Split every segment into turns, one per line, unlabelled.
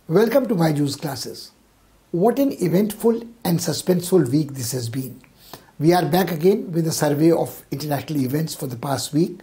Welcome to BYJU'S classes. What an eventful and suspenseful week this has been. We are back again with a survey of international events for the past week.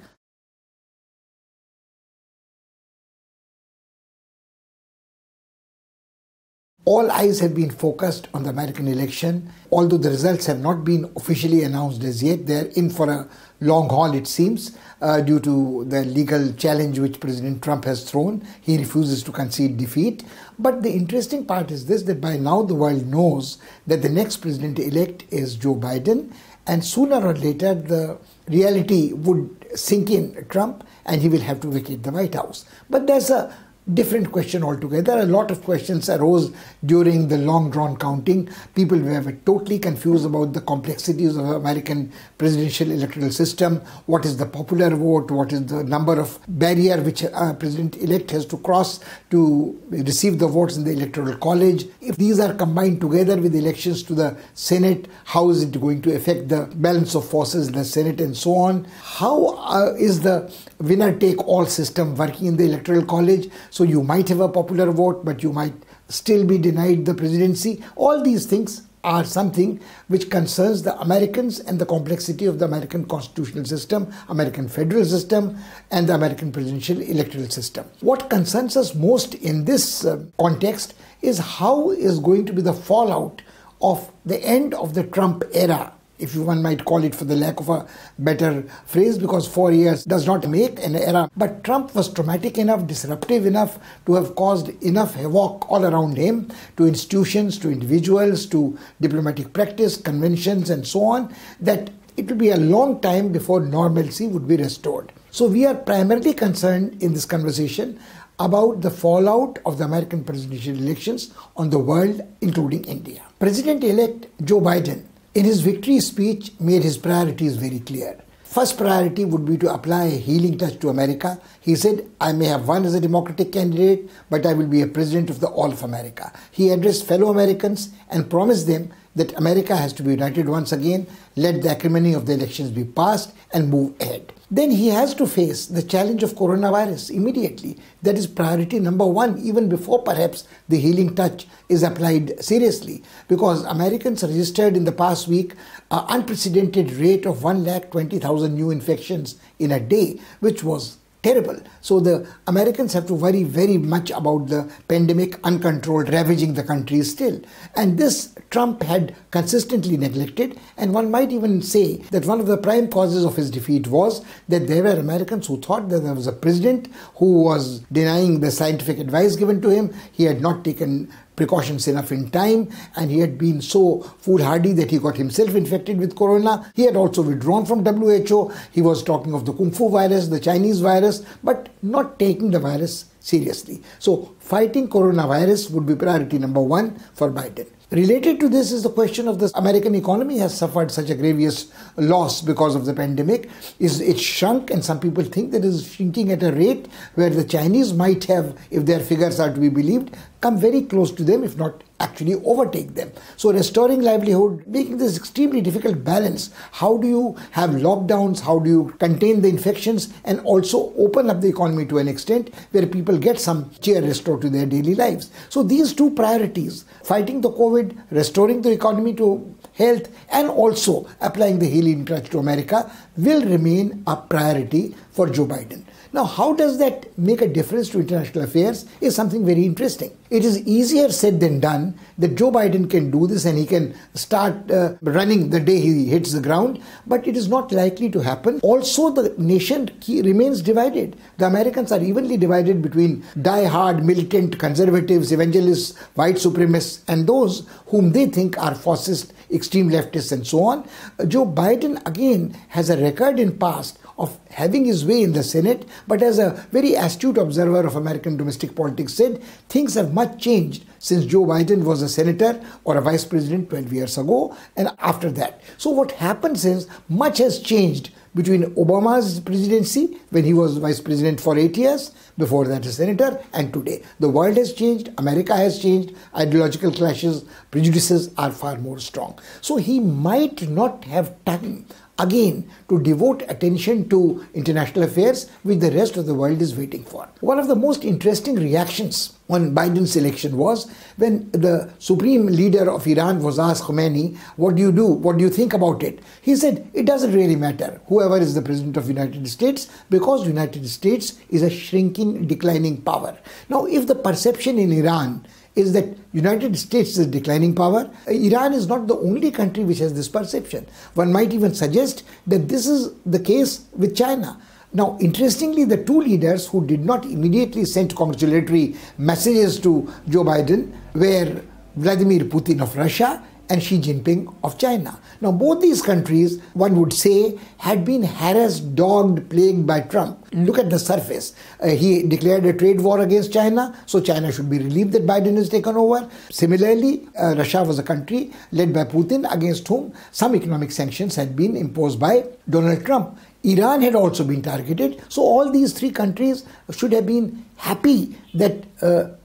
All eyes have been focused on the American election. Although the results have not been officially announced as yet, they are in for a long haul, it seems, due to the legal challenge which President Trump has thrown. He refuses to concede defeat. But the interesting part is this, that by now the world knows that the next president-elect is Joe Biden, and sooner or later the reality would sink in Trump and he will have to vacate the White House. But there's a different question altogether. A lot of questions arose during the long-drawn counting. People were totally confused about the complexities of the American presidential electoral system. What is the popular vote? What is the number of barrier which a president-elect has to cross to receive the votes in the electoral college? If these are combined together with elections to the Senate, how is it going to affect the balance of forces in the Senate and so on? How is the winner-take-all system working in the electoral college? So you might have a popular vote, but you might still be denied the presidency. All these things are something which concerns the Americans and the complexity of the American constitutional system, American federal system, and the American presidential electoral system. What concerns us most in this context is how is going to be the fallout of the end of the Trump era, if one might call it, for the lack of a better phrase, because 4 years does not make an era. But Trump was traumatic enough, disruptive enough to have caused enough havoc all around him, to institutions, to individuals, to diplomatic practice, conventions and so on, that it will be a long time before normalcy would be restored. So we are primarily concerned in this conversation about the fallout of the American presidential elections on the world, including India. President-elect Joe Biden, in his victory speech, made his priorities very clear. First priority would be to apply a healing touch to America. He said, I may have won as a Democratic candidate, but I will be a president of the all of America. He addressed fellow Americans and promised them that America has to be united once again, let the acrimony of the elections be passed and move ahead. Then he has to face the challenge of coronavirus immediately. That is priority number one, even before perhaps the healing touch is applied seriously, because Americans registered in the past week an unprecedented rate of 120,000 new infections in a day, which was terrible. So the Americans have to worry very much about the pandemic uncontrolled, ravaging the country still. And this Trump had consistently neglected, and one might even say that one of the prime causes of his defeat was that there were Americans who thought that there was a president who was denying the scientific advice given to him. He had not taken precautions enough in time, and he had been so foolhardy that he got himself infected with corona. He had also withdrawn from WHO. He was talking of the Kung Fu virus, the Chinese virus, but not taking the virus seriously. So fighting coronavirus would be priority number one for Biden. Related to this is the question of the American economy has suffered such a grievous loss because of the pandemic. It shrunk, and some people think that it is shrinking at a rate where the Chinese might have, if their figures are to be believed, come very close to them, if not actually overtake them. So restoring livelihood, making this extremely difficult balance. How do you have lockdowns? How do you contain the infections and also open up the economy to an extent where people get some cheer restored to their daily lives? So these two priorities, fighting the COVID, restoring the economy to health, and also applying the healing touch to America, will remain a priority for Joe Biden. Now, how does that make a difference to international affairs is something very interesting. It is easier said than done that Joe Biden can do this and he can start running the day he hits the ground, but it is not likely to happen. Also, the nation remains divided. The Americans are evenly divided between die-hard, militant conservatives, evangelists, white supremacists, and those whom they think are fascist, extreme leftists, and so on. Joe Biden, again, has a record in past of having his way in the Senate, but as a very astute observer of American domestic politics said, things have much changed since Joe Biden was a senator or a vice president 12 years ago and after that. So what happens is much has changed between Obama's presidency, when he was vice president for 8 years, before that a senator, and today. The world has changed, America has changed, ideological clashes, prejudices are far more strong. So he might not have time again to devote attention to international affairs, which the rest of the world is waiting for. One of the most interesting reactions on Biden's election was when the supreme leader of Iran was asked, Khomeini, what do you do? What do you think about it? He said, it doesn't really matter whoever is the president of the United States, because the United States is a shrinking, declining power. Now, if the perception in Iran is that United States is a declining power, Iran is not the only country which has this perception. One might even suggest that this is the case with China. Now, interestingly, the two leaders who did not immediately send congratulatory messages to Joe Biden were Vladimir Putin of Russia and Xi Jinping of China. Now, both these countries, one would say, had been harassed, dogged, plagued by Trump. Look at the surface. He declared a trade war against China, so China should be relieved that Biden has taken over. Similarly, Russia was a country led by Putin against whom some economic sanctions had been imposed by Donald Trump. Iran had also been targeted. So all these three countries should have been happy that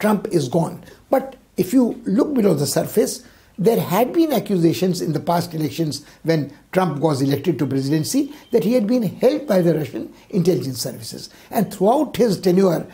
Trump is gone. But if you look below the surface, there had been accusations in the past elections when Trump was elected to presidency that he had been helped by the Russian intelligence services. And throughout his tenure,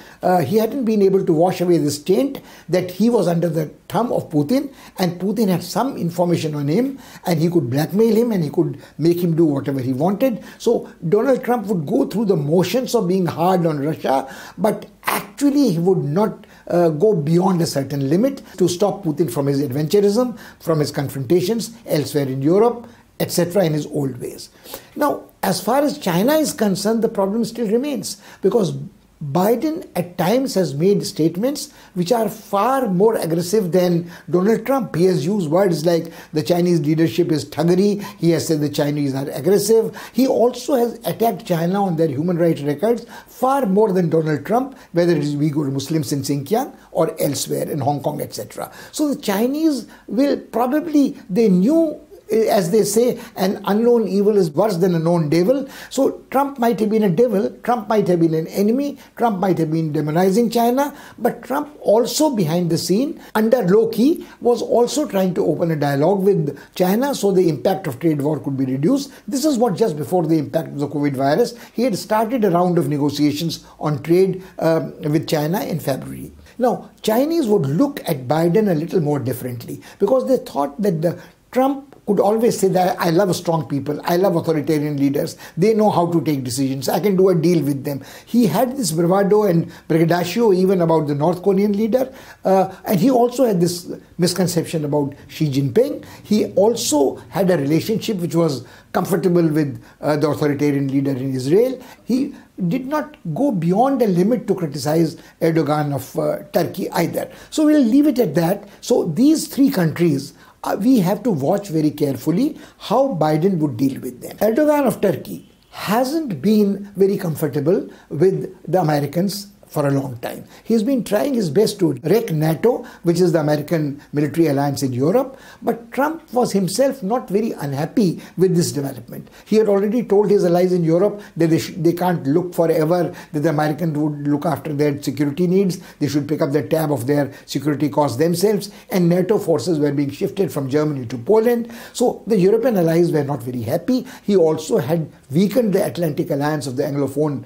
he hadn't been able to wash away this taint that he was under the thumb of Putin, and Putin had some information on him, and he could blackmail him and he could make him do whatever he wanted. So Donald Trump would go through the motions of being hard on Russia, but actually he would not go beyond a certain limit to stop Putin from his adventurism, from his confrontations elsewhere in Europe, etc., in his old ways. Now, as far as China is concerned, the problem still remains, because Biden at times has made statements which are far more aggressive than Donald Trump. He has used words like the Chinese leadership is thuggery. He has said the Chinese are aggressive. He also has attacked China on their human rights records far more than Donald Trump, whether it is Uyghur Muslims in Xinjiang or elsewhere in Hong Kong, etc. So the Chinese will probably, they knew, as they say, an unknown evil is worse than a known devil. So Trump might have been a devil, Trump might have been an enemy, Trump might have been demonizing China, but Trump also behind the scene, under low key, was also trying to open a dialogue with China so the impact of trade war could be reduced. This is what just before the impact of the COVID virus, he had started a round of negotiations on trade with China in February. Now, Chinese would look at Biden a little more differently, because they thought that Trump could always say that I love strong people, I love authoritarian leaders, they know how to take decisions, I can do a deal with them. He had this bravado and braggadocio even about the North Korean leader, and he also had this misconception about Xi Jinping. He also had a relationship which was comfortable with the authoritarian leader in Israel. He did not go beyond a limit to criticize Erdogan of Turkey either. So we'll leave it at that. So these three countries, we have to watch very carefully how Biden would deal with them. Erdogan of Turkey hasn't been very comfortable with the Americans for a long time. He's been trying his best to wreck NATO, which is the American military alliance in Europe, but Trump was himself not very unhappy with this development. He had already told his allies in Europe that they can't look forever, that the Americans would look after their security needs, they should pick up the tab of their security costs themselves, and NATO forces were being shifted from Germany to Poland. So the European allies were not very happy. He also had weakened the Atlantic alliance of the Anglophone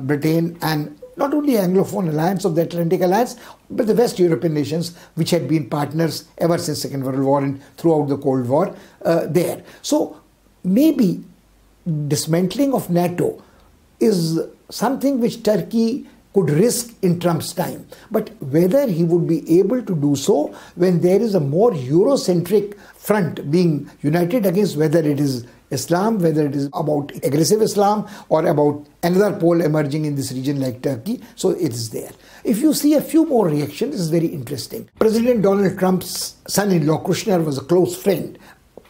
Britain, and not only Anglophone alliance of the Atlantic Alliance, but the West European nations, which had been partners ever since Second World War and throughout the Cold War there. So maybe dismantling of NATO is something which Turkey could risk in Trump's time. But whether he would be able to do so when there is a more Eurocentric front being united against, whether it is Islam, whether it is about aggressive Islam or about another pole emerging in this region like Turkey, so it is there. If you see a few more reactions, it's very interesting. President Donald Trump's son-in-law, Kushner, was a close friend.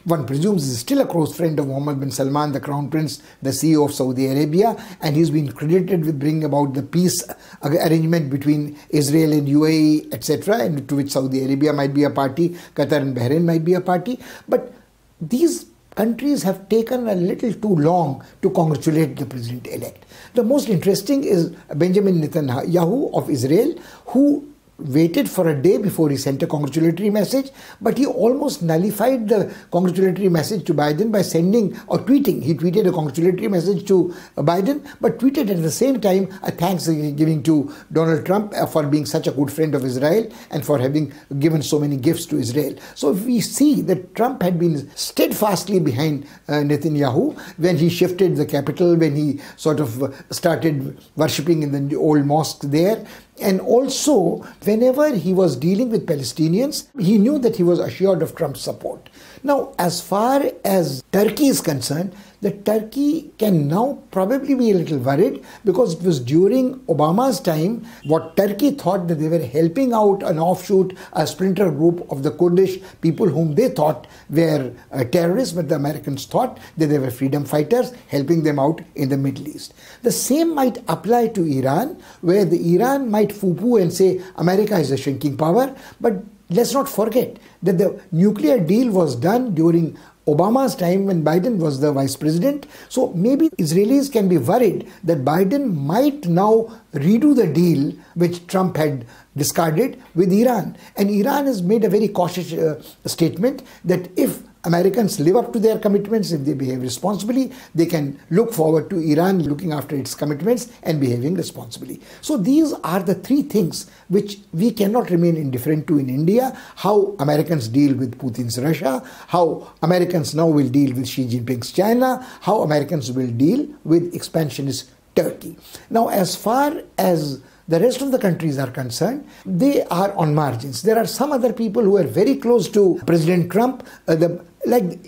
One presumes he's still a close friend of Mohammed bin Salman, the Crown Prince, the CEO of Saudi Arabia, and he's been credited with bringing about the peace arrangement between Israel and UAE, etc., and to which Saudi Arabia might be a party, Qatar and Bahrain might be a party. But these countries have taken a little too long to congratulate the president-elect. The most interesting is Benjamin Netanyahu of Israel, who waited for a day before he sent a congratulatory message, but he almost nullified the congratulatory message to Biden by sending or tweeting. He tweeted a congratulatory message to Biden, but tweeted at the same time a thanksgiving to Donald Trump for being such a good friend of Israel and for having given so many gifts to Israel. So if we see that Trump had been steadfastly behind Netanyahu when he shifted the capital, when he sort of started worshipping in the old mosque there, and also whenever he was dealing with Palestinians, he knew that he was assured of Trump's support. Now, as far as Turkey is concerned, the Turkey can now probably be a little worried, because it was during Obama's time what Turkey thought that they were helping out an offshoot, a splinter group of the Kurdish people whom they thought were terrorists, but the Americans thought that they were freedom fighters, helping them out in the Middle East. The same might apply to Iran, where the Iran might foo-poo and say America is a shrinking power, but let's not forget that the nuclear deal was done during Obama's time when Biden was the vice president. So maybe Israelis can be worried that Biden might now redo the deal which Trump had discarded with Iran. And Iran has made a very cautious statement that if Americans live up to their commitments, if they behave responsibly, they can look forward to Iran looking after its commitments and behaving responsibly. So these are the three things which we cannot remain indifferent to in India: how Americans deal with Putin's Russia, how Americans now will deal with Xi Jinping's China, how Americans will deal with expansionist Turkey. Now, as far as the rest of the countries are concerned, they are on margins. There are some other people who are very close to President Trump.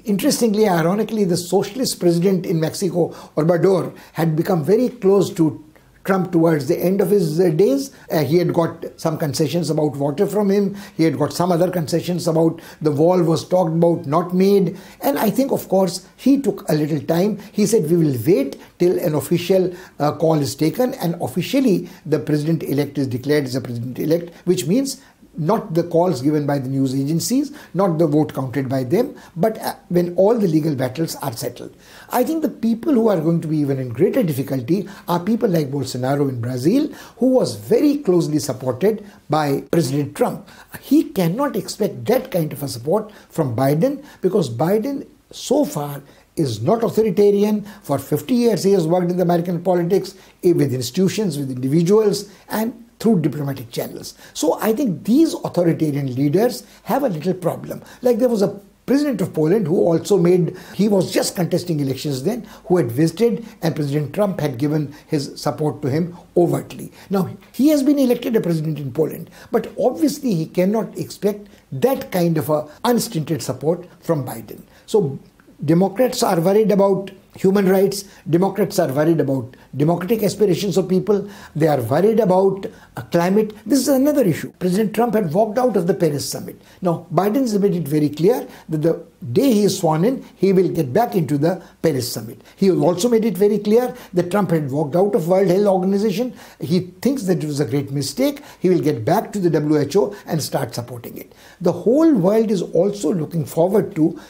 Interestingly, ironically, the socialist president in Mexico, Obrador, had become very close to Trump towards the end of his days. He had got some concessions about water from him. He had got some other concessions about the wall was talked about, not made. And I think, of course, he took a little time. He said, we will wait till an official call is taken and officially the president-elect is declared as a president-elect, which means not the calls given by the news agencies, not the vote counted by them, but when all the legal battles are settled. I think the people who are going to be even in greater difficulty are people like Bolsonaro in Brazil, who was very closely supported by President Trump. He cannot expect that kind of a support from Biden, because Biden so far is not authoritarian. For 50 years he has worked in the American politics with institutions, with individuals, and through diplomatic channels. So I think these authoritarian leaders have a little problem. Like there was a president of Poland who also he was just contesting elections then, who had visited, and President Trump had given his support to him overtly. Now, he has been elected a president in Poland, but obviously he cannot expect that kind of a unstinted support from Biden. So Democrats are worried about human rights. Democrats are worried about democratic aspirations of people. They are worried about climate. This is another issue. President Trump had walked out of the Paris summit. Now, Biden has made it very clear that the day he is sworn in, he will get back into the Paris summit. He also made it very clear that Trump had walked out of World Health Organization. He thinks that it was a great mistake. He will get back to the WHO and start supporting it. The whole world is also looking forward to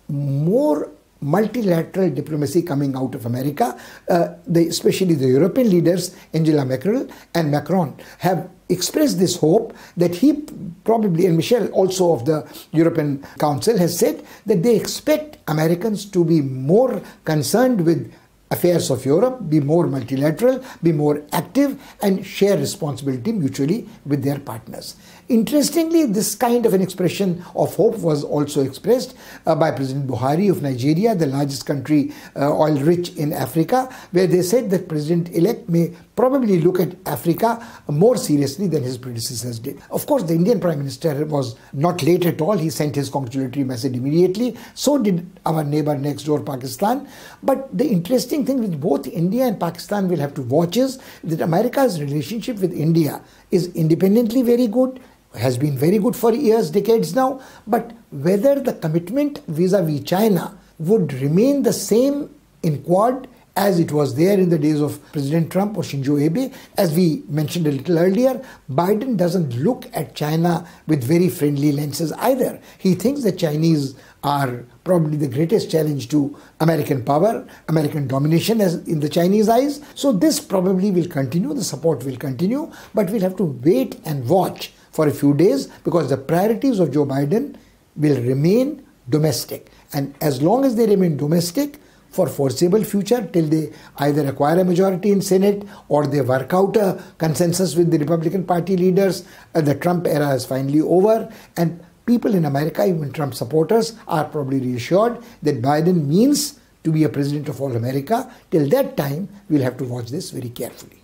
more multilateral diplomacy coming out of America. Especially the European leaders, Angela Merkel and Macron, have expressed this hope that he probably, and Michel also of the European Council, has said that they expect Americans to be more concerned with affairs of Europe, be more multilateral, be more active, and share responsibility mutually with their partners. Interestingly, this kind of an expression of hope was also expressed by President Buhari of Nigeria, the largest country oil-rich in Africa, where they said that President-elect may probably look at Africa more seriously than his predecessors did. Of course, the Indian Prime Minister was not late at all. He sent his congratulatory message immediately. So did our neighbor next door, Pakistan. But the interesting thing with both India and Pakistan will have to watch is that America's relationship with India is independently very good, has been very good for years, decades now, but whether the commitment vis-a-vis China would remain the same in Quad as it was there in the days of President Trump or Shinzo Abe. As we mentioned a little earlier, Biden doesn't look at China with very friendly lenses either. He thinks the Chinese are probably the greatest challenge to American power, American domination as in the Chinese eyes. So this probably will continue, the support will continue, but we'll have to wait and watch for a few days because the priorities of Joe Biden will remain domestic. And as long as they remain domestic, for foreseeable future, till they either acquire a majority in Senate or they work out a consensus with the Republican Party leaders, the Trump era is finally over. And people in America, even Trump supporters, are probably reassured that Biden means to be a president of all America. Till that time, we'll have to watch this very carefully.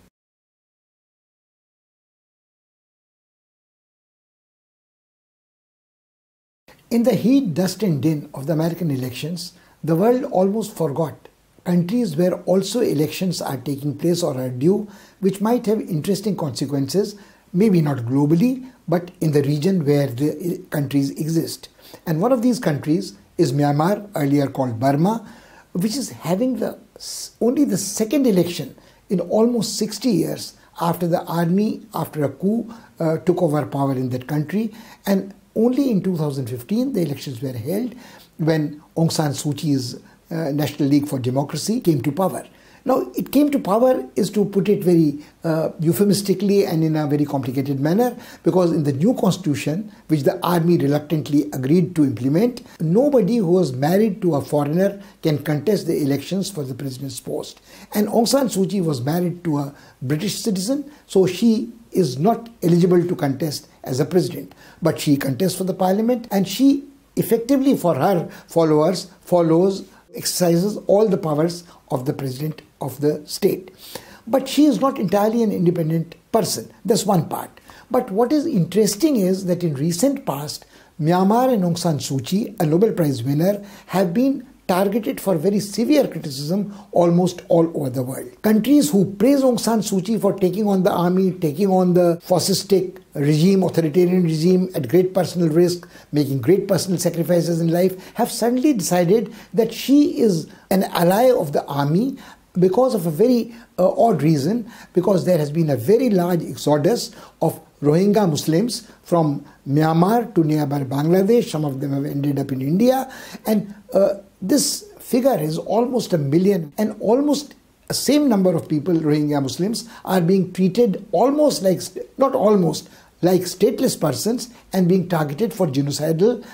In the heat, dust and din of the American elections, the world almost forgot countries where also elections are taking place or are due, which might have interesting consequences, maybe not globally, but in the region where the countries exist. And one of these countries is Myanmar, earlier called Burma, which is having only the second election in almost 60 years after the army, after a coup, took over power in that country. And only in 2015 the elections were held when Aung San Suu Kyi's National League for Democracy came to power. Now, it came to power is to put it very euphemistically and in a very complicated manner, because in the new constitution, which the army reluctantly agreed to implement, nobody who was married to a foreigner can contest the elections for the president's post. And Aung San Suu Kyi was married to a British citizen, so she is not eligible to contest as a president. But she contests for the parliament, and she effectively, for her followers, exercises all the powers of the president of the state. But she is not entirely an independent person. That's one part. But what is interesting is that in recent past, Myanmar and Aung San Suu Kyi, a Nobel Prize winner, have been targeted for very severe criticism almost all over the world. Countries who praise Aung San Suu Kyi for taking on the army, taking on the fascistic regime, authoritarian regime at great personal risk, making great personal sacrifices in life, have suddenly decided that she is an ally of the army because of a very odd reason, because there has been a very large exodus of Rohingya Muslims from Myanmar to nearby Bangladesh. Some of them have ended up in India, and this figure is almost 1 million, and almost the same number of people, Rohingya Muslims, are being treated almost like, not almost, like stateless persons and being targeted for genocidal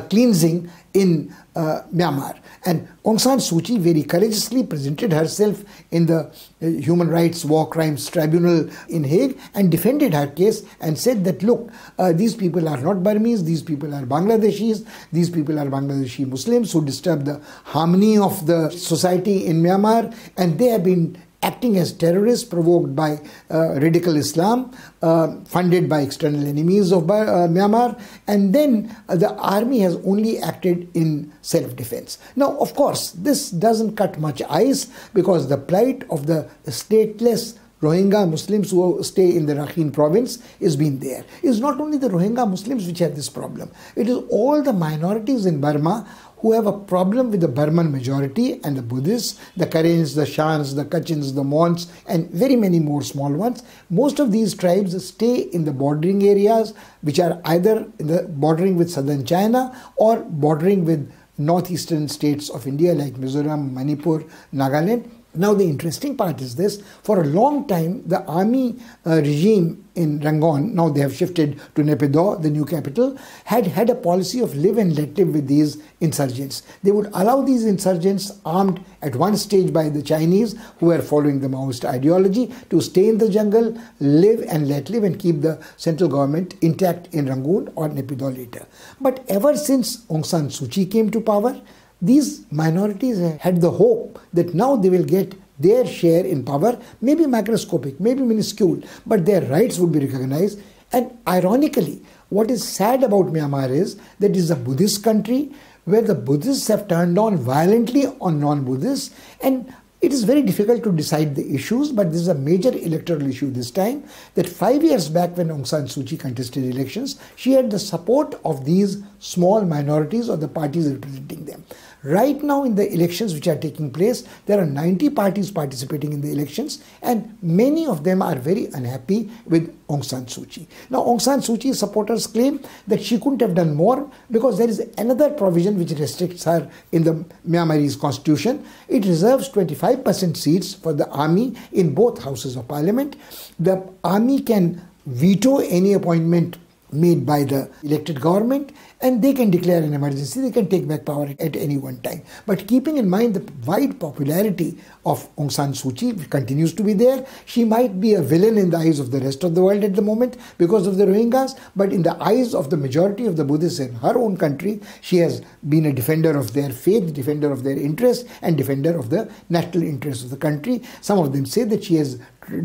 cleansing in Myanmar. And Aung San Suu Kyi very courageously presented herself in the Human Rights War Crimes Tribunal in Hague and defended her case and said that, look, these people are not Burmese, these people are Bangladeshis, these people are Bangladeshi Muslims who disturb the harmony of the society in Myanmar, and they have been acting as terrorists provoked by radical Islam, funded by external enemies of Myanmar, and then the army has only acted in self-defense. Now, of course, this doesn't cut much ice, because the plight of the stateless Rohingya Muslims who stay in the Rakhine province is being there. It's not only the Rohingya Muslims which have this problem. It is all the minorities in Burma who have a problem with the Burman majority and the Buddhists, the Karens, the Shans, the Kachins, the Mons, and very many more small ones. Most of these tribes stay in the bordering areas, which are either bordering with southern China or bordering with northeastern states of India like Mizoram, Manipur, Nagaland. Now, the interesting part is this: for a long time, the army regime in Rangoon, now they have shifted to Naypyidaw, the new capital, had a policy of live and let live with these insurgents. They would allow these insurgents, armed at one stage by the Chinese, who were following the Maoist ideology, to stay in the jungle, live and let live, and keep the central government intact in Rangoon or Naypyidaw later. But ever since Aung San Suu Kyi came to power, these minorities had the hope that now they will get their share in power, maybe microscopic, maybe minuscule, but their rights would be recognized. And ironically, what is sad about Myanmar is that it is a Buddhist country where the Buddhists have turned on violently on non-Buddhists, and it is very difficult to decide the issues, but this is a major electoral issue this time, that 5 years back when Aung San Suu Kyi contested elections, she had the support of these small minorities or the parties representing them. Right now in the elections which are taking place, there are 90 parties participating in the elections, and many of them are very unhappy with Aung San Suu Kyi. Now, Aung San Suu Kyi's supporters claim that she couldn't have done more because there is another provision which restricts her in the Myanmarese constitution. It reserves 25% seats for the army in both houses of parliament. The army can veto any appointment made by the elected government, and they can declare an emergency, they can take back power at any one time. But keeping in mind the wide popularity of Aung San Suu Kyi continues to be there. She might be a villain in the eyes of the rest of the world at the moment because of the Rohingyas, but in the eyes of the majority of the Buddhists in her own country, she has been a defender of their faith, defender of their interests, and defender of the national interests of the country. Some of them say that she has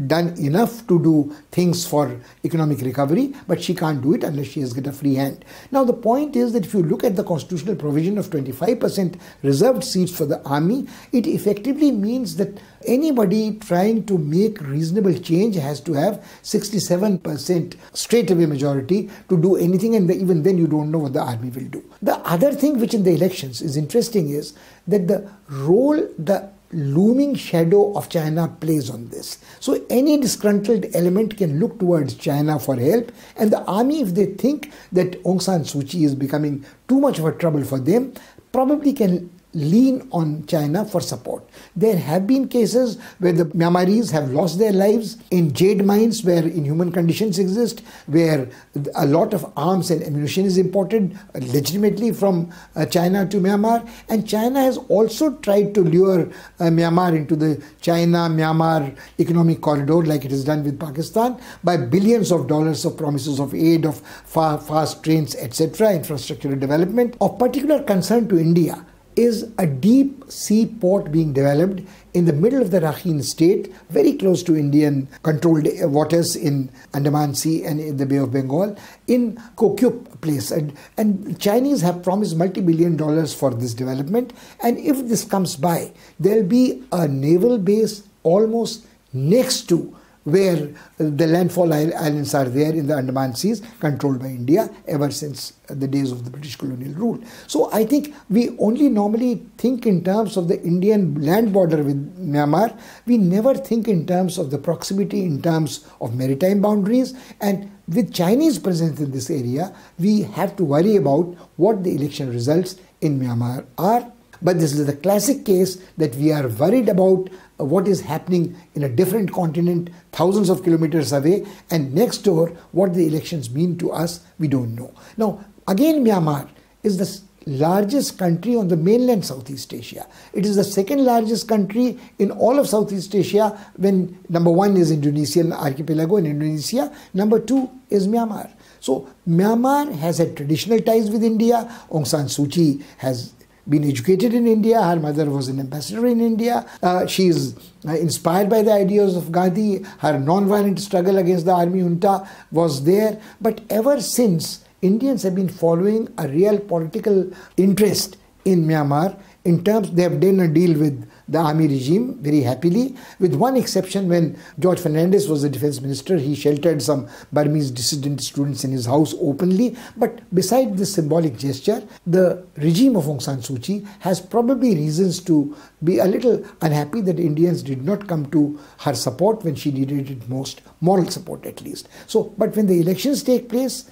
done enough to do things for economic recovery, but she can't do it unless she has got a free hand. Now the point is that if you look at the constitutional provision of 25% reserved seats for the army, it effectively means that anybody trying to make reasonable change has to have 67% straightaway majority to do anything, and even then you don't know what the army will do. The other thing which in the elections is interesting is that the role the looming shadow of China plays on this. So any disgruntled element can look towards China for help, and the army, if they think that Aung San Suu Kyi is becoming too much of a trouble for them, probably can lean on China for support. There have been cases where the Myanmaris have lost their lives in jade mines where inhuman conditions exist, where a lot of arms and ammunition is imported legitimately from China to Myanmar. And China has also tried to lure Myanmar into the China-Myanmar economic corridor like it has done with Pakistan by billions of dollars of promises of aid, of fast trains, etc., infrastructural development. Of particular concern to India is a deep sea port being developed in the middle of the Rakhine state, very close to Indian controlled waters in Andaman Sea and in the Bay of Bengal, in Kokyup place. And Chinese have promised multi-billion dollars for this development. And if this comes by, there will be a naval base almost next to where the landfall islands are there in the Andaman Seas, controlled by India ever since the days of the British colonial rule. So I think we only normally think in terms of the Indian land border with Myanmar. We never think in terms of the proximity, in terms of maritime boundaries. And with Chinese presence in this area, we have to worry about what the election results in Myanmar are. But this is the classic case that we are worried about what is happening in a different continent, thousands of kilometers away, and next door, what the elections mean to us, we don't know. Now, again, Myanmar is the largest country on the mainland Southeast Asia. It is the second largest country in all of Southeast Asia when number one is Indonesian archipelago in Indonesia, number two is Myanmar. So, Myanmar has had traditional ties with India. Aung San Suu Kyi has been educated in India. Her mother was an ambassador in India. She is inspired by the ideas of Gandhi. Her non-violent struggle against the army junta was there. But ever since, Indians have been following a real political interest in Myanmar. In terms, they have done a deal with the army regime very happily, with one exception. When George Fernandez was the defense minister, he sheltered some Burmese dissident students in his house openly. But beside this symbolic gesture, the regime of Aung San Suu Kyi has probably reasons to be a little unhappy that Indians did not come to her support when she needed it most, moral support at least. So, but when the elections take place,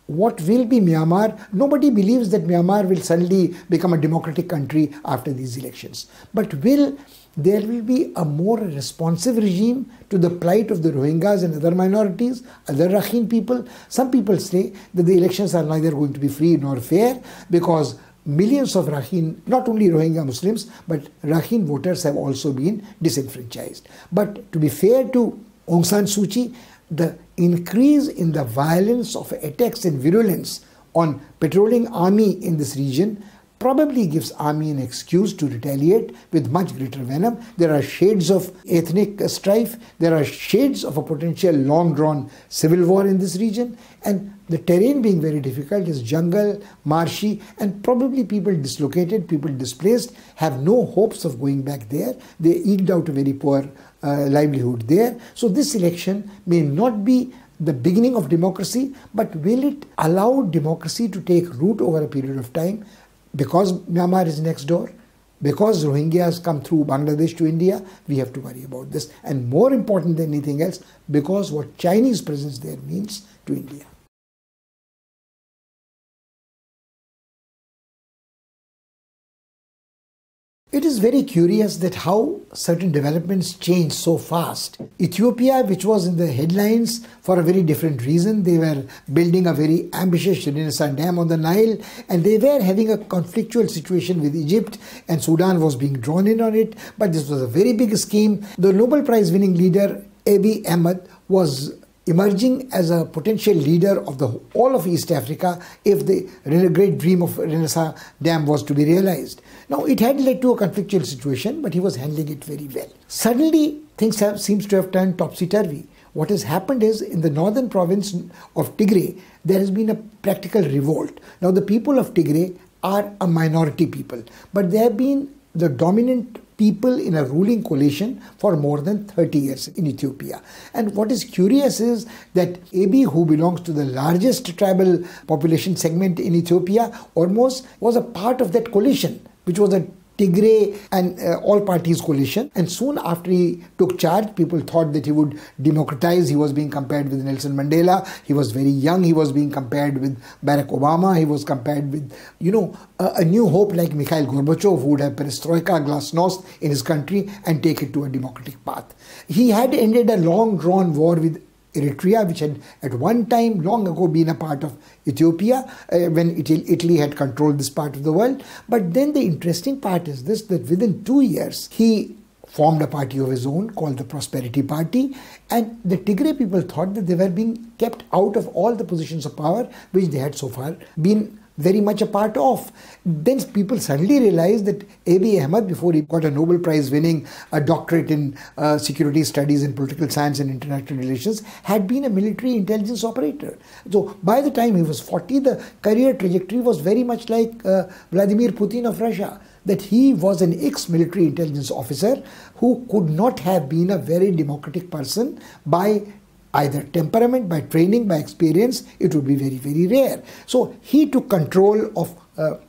what will be Myanmar? Nobody believes that Myanmar will suddenly become a democratic country after these elections. But there will be a more responsive regime to the plight of the Rohingyas and other minorities, other Rakhine people. Some people say that the elections are neither going to be free nor fair because millions of Rakhine, not only Rohingya Muslims, but Rakhine voters have also been disenfranchised. But to be fair to Aung San Suu Kyi, the increase in the violence of attacks and virulence on patrolling army in this region probably gives army an excuse to retaliate with much greater venom. There are shades of ethnic strife. There are shades of a potential long-drawn civil war in this region. And the terrain being very difficult is jungle, marshy, and probably people dislocated, people displaced, have no hopes of going back there. They eked out a very poor livelihood there. So this election may not be the beginning of democracy, but will it allow democracy to take root over a period of time? Because Myanmar is next door, because Rohingyas come through Bangladesh to India, we have to worry about this. And more important than anything else, because what Chinese presence there means to India. It is very curious that how certain developments change so fast. Ethiopia, which was in the headlines for a very different reason, they were building a very ambitious Renaissance dam on the Nile, and they were having a conflictual situation with Egypt, and Sudan was being drawn in on it. But this was a very big scheme. The Nobel Prize winning leader Abiy Ahmed was emerging as a potential leader of all of East Africa if the great dream of Renaissance Dam was to be realized. Now, it had led to a conflictual situation, but he was handling it very well. Suddenly, things seems to have turned topsy-turvy. What has happened is, in the northern province of Tigray, there has been a practical revolt. Now, the people of Tigray are a minority people, but they have been the dominant people in a ruling coalition for more than 30 years in Ethiopia. And what is curious is that Abiy, who belongs to the largest tribal population segment in Ethiopia, almost was a part of that coalition, which was a Tigray and all parties coalition. And soon after he took charge, people thought that he would democratize. He was being compared with Nelson Mandela. He was very young. He was being compared with Barack Obama. He was compared with, a new hope like Mikhail Gorbachev, who would have perestroika, glasnost in his country and take it to a democratic path. He had ended a long-drawn war with Eritrea, which had at one time long ago been a part of Ethiopia when Italy had controlled this part of the world. But then the interesting part is this, that within 2 years he formed a party of his own called the Prosperity Party, and the Tigray people thought that they were being kept out of all the positions of power which they had so far been very much a part of. Then people suddenly realized that Abiy Ahmed, before he got a Nobel Prize winning a doctorate in security studies and political science and international relations, had been a military intelligence operator. So by the time he was 40, the career trajectory was very much like Vladimir Putin of Russia, that he was an ex-military intelligence officer who could not have been a very democratic person by either temperament, by training, by experience. It would be very, very rare. So he took control of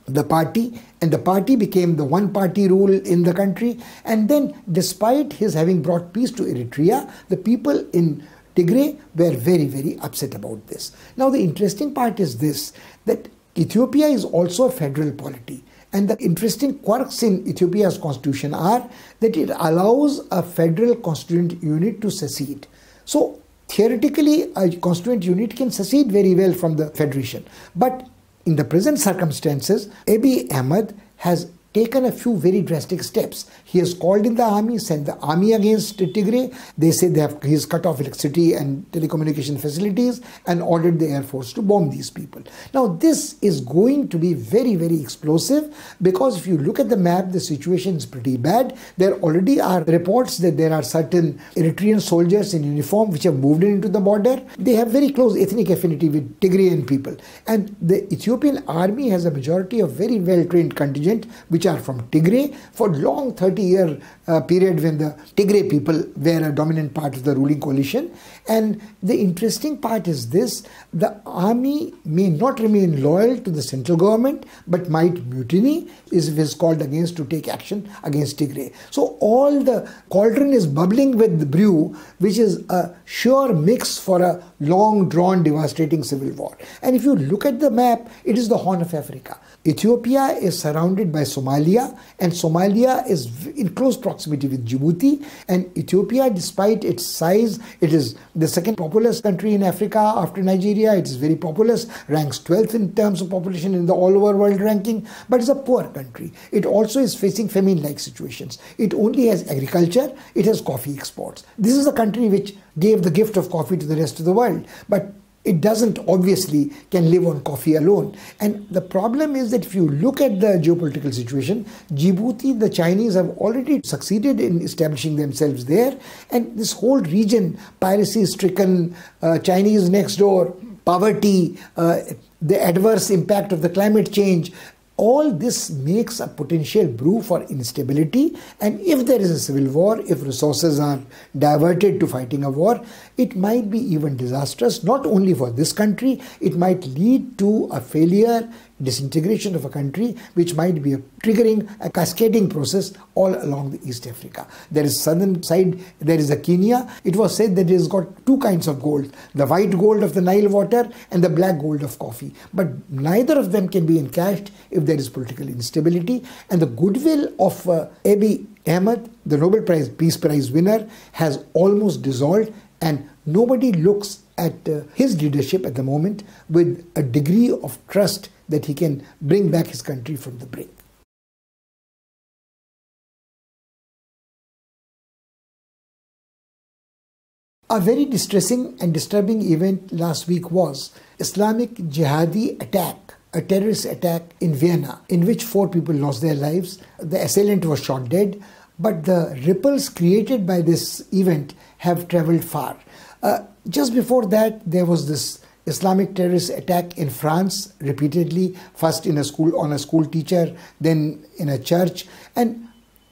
the party, and the party became the one-party rule in the country. And then, despite his having brought peace to Eritrea, the people in Tigray were very, very upset about this. Now, the interesting part is this, that Ethiopia is also a federal polity. And the interesting quirks in Ethiopia's constitution are that it allows a federal constituent unit to secede. So, theoretically, a constituent unit can secede very well from the federation. But in the present circumstances, Abiy Ahmed has taken a few very drastic steps. He has called in the army, sent the army against Tigray. They say he has cut off electricity and telecommunication facilities and ordered the Air Force to bomb these people. Now, this is going to be very, very explosive, because if you look at the map, the situation is pretty bad. There already are reports that there are certain Eritrean soldiers in uniform which have moved into the border. They have very close ethnic affinity with Tigrayan people. And the Ethiopian army has a majority of very well-trained contingent which are from Tigray for long 30-year period when the Tigray people were a dominant part of the ruling coalition. And the interesting part is this, the army may not remain loyal to the central government, but might mutiny if it is called against to take action against Tigray. So all the cauldron is bubbling with the brew, which is a sure mix for a long-drawn, devastating civil war. And if you look at the map, it is the Horn of Africa. Ethiopia is surrounded by Somalia, and Somalia is in close proximity with Djibouti. And Ethiopia, despite its size, it is the second populous country in Africa after Nigeria. It is very populous, ranks 12th in terms of population in the all-over world ranking, but it's a poor country. It also is facing famine-like situations. It only has agriculture, it has coffee exports. This is a country which gave the gift of coffee to the rest of the world, but it doesn't obviously can live on coffee alone. And the problem is that if you look at the geopolitical situation, Djibouti, the Chinese have already succeeded in establishing themselves there. And this whole region, piracy-stricken, Chinese next door, poverty, the adverse impact of the climate change, all this makes a potential brew for instability. And if there is a civil war, if resources are diverted to fighting a war, it might be even disastrous, not only for this country, it might lead to a failure disintegration of a country, which might be triggering a cascading process all along the East Africa. There is southern side, there is a Kenya. It was said that it has got two kinds of gold, the white gold of the Nile water and the black gold of coffee. But neither of them can be encashed if there is political instability. And the goodwill of Abiy Ahmed, the Nobel Peace Prize winner, has almost dissolved, and nobody looks at his leadership at the moment with a degree of trust that he can bring back his country from the brink. A very distressing and disturbing event last week was Islamic Jihadi attack, a terrorist attack in Vienna, in which 4 people lost their lives. The assailant was shot dead, but the ripples created by this event have travelled far. Just before that, there was this Islamic terrorist attack in France repeatedly, first in a school, on a school teacher, then in a church, and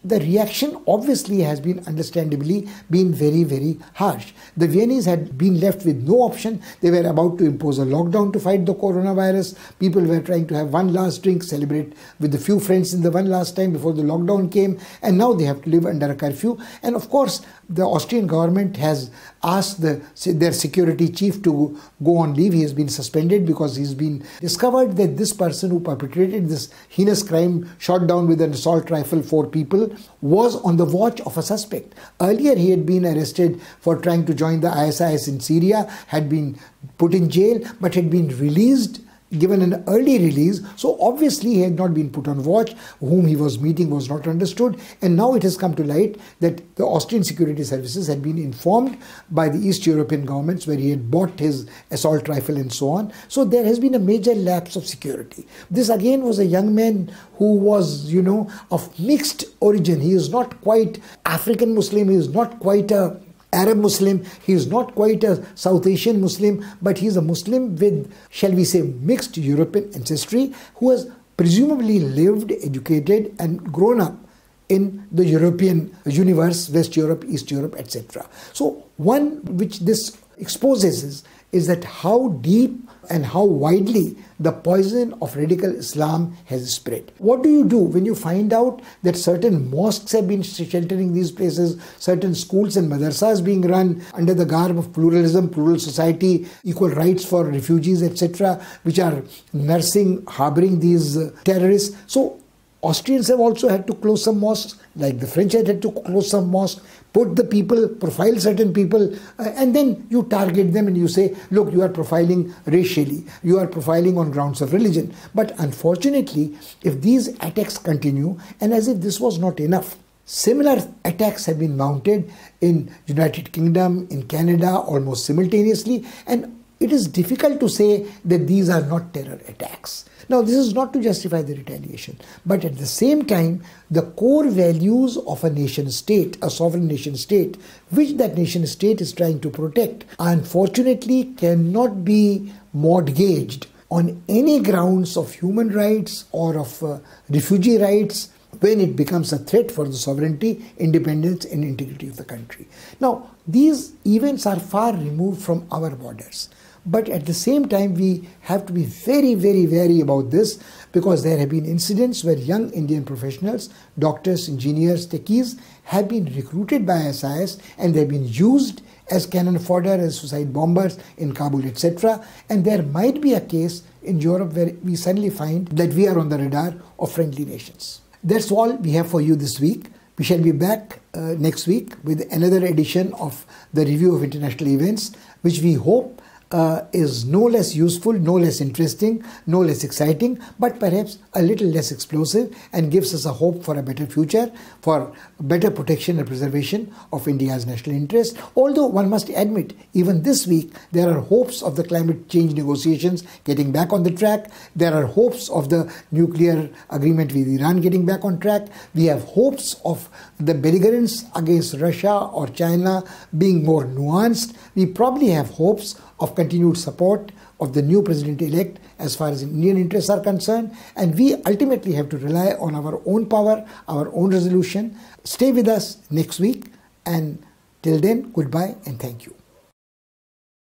the reaction obviously has been understandably been very, very harsh. The Viennese had been left with no option. They were about to impose a lockdown to fight the coronavirus. People were trying to have one last drink, celebrate with a few friends in the one last time before the lockdown came, and now they have to live under a curfew. And of course, the Austrian government has asked their security chief to go on leave. He has been suspended because he's been discovered that this person who perpetrated this heinous crime, shot down with an assault rifle 4 people, was on the watch of a suspect. Earlier, he had been arrested for trying to join the IAS in Syria, had been put in jail, but had been released, given an early release. So obviously he had not been put on watch. Whom he was meeting was not understood. And now it has come to light that the Austrian security services had been informed by the East European governments where he had bought his assault rifle and so on. So there has been a major lapse of security. This again was a young man who was, of mixed origin. He is not quite African Muslim. He is not quite a Arab Muslim, he is not quite a South Asian Muslim, but he is a Muslim with, shall we say, mixed European ancestry, who has presumably lived, educated and grown up in the European universe, West Europe, East Europe, etc. So one which this exposes is that how deep and how widely the poison of radical Islam has spread. What do you do when you find out that certain mosques have been sheltering these places, certain schools and madrasas being run under the garb of pluralism, plural society, equal rights for refugees, etc., which are nursing, harboring these terrorists? So Austrians have also had to close some mosques, like the French had to close some mosques, put the people, profile certain people, and then you target them and you say, look, you are profiling racially, you are profiling on grounds of religion. But unfortunately, if these attacks continue, and as if this was not enough, similar attacks have been mounted in United Kingdom, in Canada, almost simultaneously, and it is difficult to say that these are not terror attacks. Now, this is not to justify the retaliation, but at the same time, the core values of a nation state, a sovereign nation state, which that nation state is trying to protect, unfortunately cannot be mortgaged on any grounds of human rights or of refugee rights when it becomes a threat for the sovereignty, independence and integrity of the country. Now, these events are far removed from our borders. But at the same time, we have to be very, very wary about this, because there have been incidents where young Indian professionals, doctors, engineers, techies, have been recruited by IAS and they have been used as cannon fodder, as suicide bombers in Kabul, etc. And there might be a case in Europe where we suddenly find that we are on the radar of friendly nations. That's all we have for you this week. We shall be back next week with another edition of the review of international events, which we hope is no less useful, no less interesting, no less exciting, but perhaps a little less explosive, and gives us a hope for a better future, for better protection and preservation of India's national interest. Although one must admit, even this week, there are hopes of the climate change negotiations getting back on the track. There are hopes of the nuclear agreement with Iran getting back on track. We have hopes of the belligerence against Russia or China being more nuanced. We probably have hopes of continued support of the new president-elect as far as Indian interests are concerned, and we ultimately have to rely on our own power, our own resolution. Stay with us next week, and till then, goodbye and thank you.